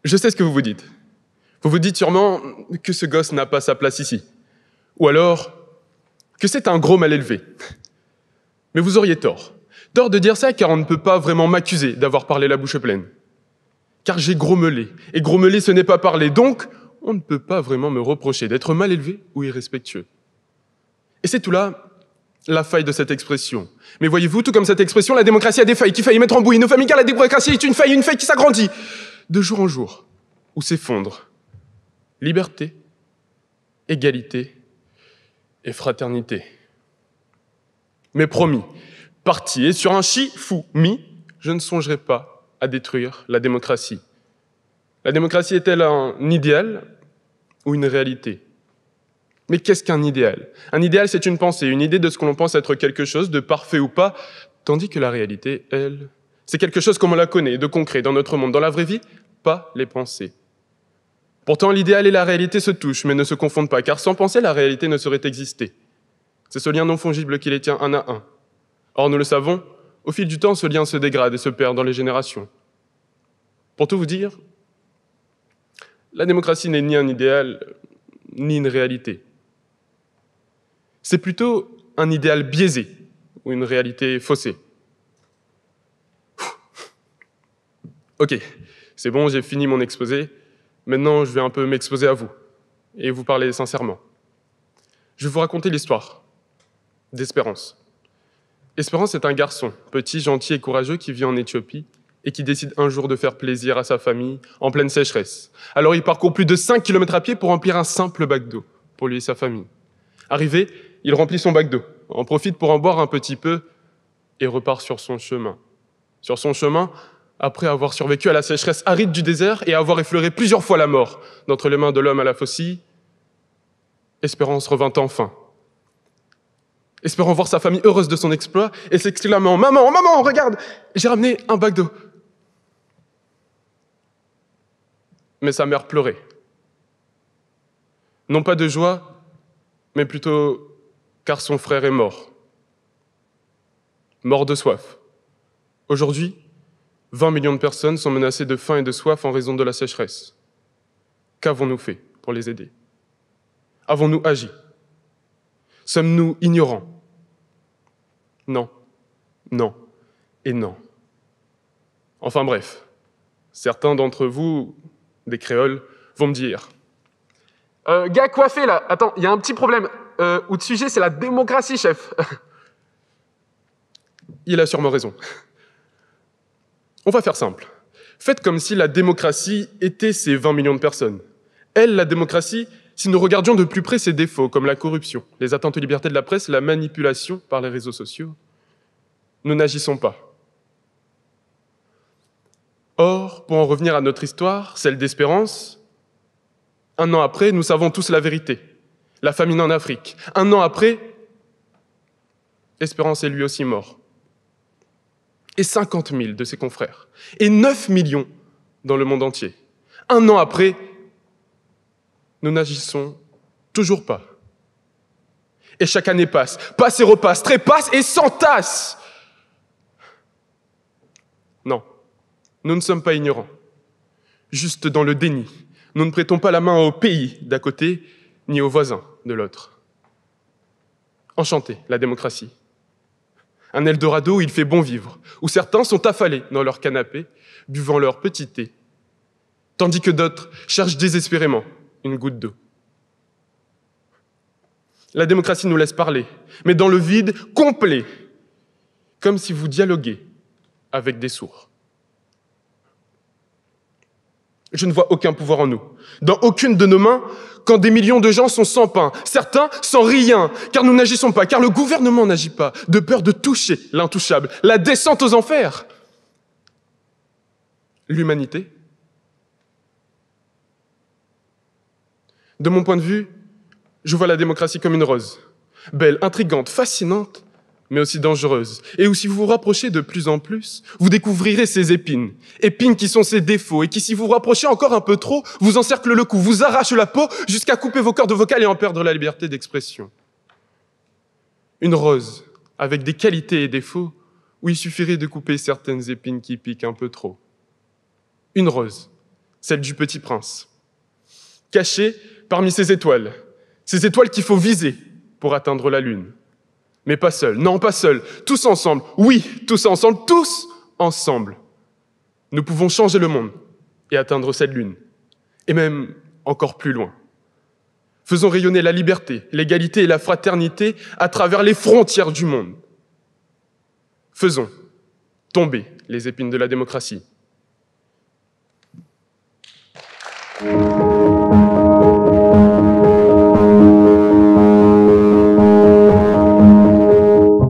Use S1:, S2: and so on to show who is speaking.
S1: Je sais ce que vous vous dites. Vous vous dites sûrement que ce gosse n'a pas sa place ici. Ou alors que c'est un gros mal élevé. Mais vous auriez tort. Tort de dire ça car on ne peut pas vraiment m'accuser d'avoir parlé la bouche pleine. Car j'ai grommelé. Et grommeler, ce n'est pas parler. Donc, on ne peut pas vraiment me reprocher d'être mal élevé ou irrespectueux. Et c'est tout là la faille de cette expression. Mais voyez-vous, tout comme cette expression, la démocratie a des failles qui faillent mettre en bouille nos familles, car la démocratie est une faille qui s'agrandit de jour en jour, ou s'effondre. Liberté, égalité et fraternité. Mais promis, parti et sur un chi-fou-mi, je ne songerai pas à détruire la démocratie. La démocratie est-elle un idéal ou une réalité ? Mais qu'est-ce qu'un idéal ? Un idéal, c'est une pensée, une idée de ce que l'on pense être quelque chose de parfait ou pas, tandis que la réalité, elle, c'est quelque chose comme on la connaît, de concret, dans notre monde. Dans la vraie vie, pas les pensées. Pourtant, l'idéal et la réalité se touchent, mais ne se confondent pas, car sans penser, la réalité ne saurait exister. C'est ce lien non fongible qui les tient un à un. Or, nous le savons, au fil du temps, ce lien se dégrade et se perd dans les générations. Pour tout vous dire, la démocratie n'est ni un idéal, ni une réalité. C'est plutôt un idéal biaisé ou une réalité faussée. Ok, c'est bon, j'ai fini mon exposé. Maintenant, je vais un peu m'exposer à vous et vous parler sincèrement. Je vais vous raconter l'histoire d'Espérance. Espérance est un garçon, petit, gentil et courageux qui vit en Éthiopie et qui décide un jour de faire plaisir à sa famille en pleine sécheresse. Alors il parcourt plus de 5 km à pied pour remplir un simple bac d'eau pour lui et sa famille. Arrivé, il remplit son bac d'eau, en profite pour en boire un petit peu et repart sur son chemin. Sur son chemin, après avoir survécu à la sécheresse aride du désert et avoir effleuré plusieurs fois la mort d'entre les mains de l'homme à la faucille, Espérance revint enfin, espérant voir sa famille heureuse de son exploit et s'exclamant « Maman, maman, regarde, j'ai ramené un bac d'eau !» Mais sa mère pleurait. Non pas de joie, mais plutôt car son frère est mort. Mort de soif. Aujourd'hui, 20 millions de personnes sont menacées de faim et de soif en raison de la sécheresse. Qu'avons-nous fait pour les aider ? Avons-nous agi ? Sommes-nous ignorants ? Non, non et non. Enfin bref, certains d'entre vous, des créoles, vont me dire « Gars coiffé là, attends, il y a un petit problème. Ou de sujet, c'est la démocratie, chef. » Il a sûrement raison. On va faire simple. Faites comme si la démocratie était ces 20 millions de personnes. Elle, la démocratie, si nous regardions de plus près ses défauts, comme la corruption, les atteintes aux libertés de la presse, la manipulation par les réseaux sociaux, nous n'agissons pas. Or, pour en revenir à notre histoire, celle d'Espérance, 1 an après, nous savons tous la vérité. La famine en Afrique. 1 an après, Espérance est lui aussi mort. Et 50 000 de ses confrères. Et 9 millions dans le monde entier. 1 an après, nous n'agissons toujours pas. Et chaque année passe et repasse, trépasse et s'entasse. Non, nous ne sommes pas ignorants. Juste dans le déni. Nous ne prêtons pas la main au pays d'à côté, ni aux voisins de l'autre. Enchanté, la démocratie. Un Eldorado où il fait bon vivre, où certains sont affalés dans leur canapé, buvant leur petit thé, tandis que d'autres cherchent désespérément une goutte d'eau. La démocratie nous laisse parler, mais dans le vide complet, comme si vous dialoguiez avec des sourds. Je ne vois aucun pouvoir en nous, dans aucune de nos mains, quand des millions de gens sont sans pain, certains sans rien, car nous n'agissons pas, car le gouvernement n'agit pas, de peur de toucher l'intouchable, la descente aux enfers. L'humanité ? De mon point de vue, je vois la démocratie comme une rose, belle, intrigante, fascinante, mais aussi dangereuse, et où si vous vous rapprochez de plus en plus, vous découvrirez ses épines, épines qui sont ses défauts, et qui si vous vous rapprochez encore un peu trop, vous encerclent le cou, vous arrachent la peau, jusqu'à couper vos cordes vocales et en perdre la liberté d'expression. Une rose avec des qualités et défauts, où il suffirait de couper certaines épines qui piquent un peu trop. Une rose, celle du Petit Prince, cachée parmi ces étoiles qu'il faut viser pour atteindre la lune. Mais pas seul, non pas seul, tous ensemble, oui, tous ensemble. Nous pouvons changer le monde et atteindre cette lune, et même encore plus loin. Faisons rayonner la liberté, l'égalité et la fraternité à travers les frontières du monde. Faisons tomber les épines de la démocratie.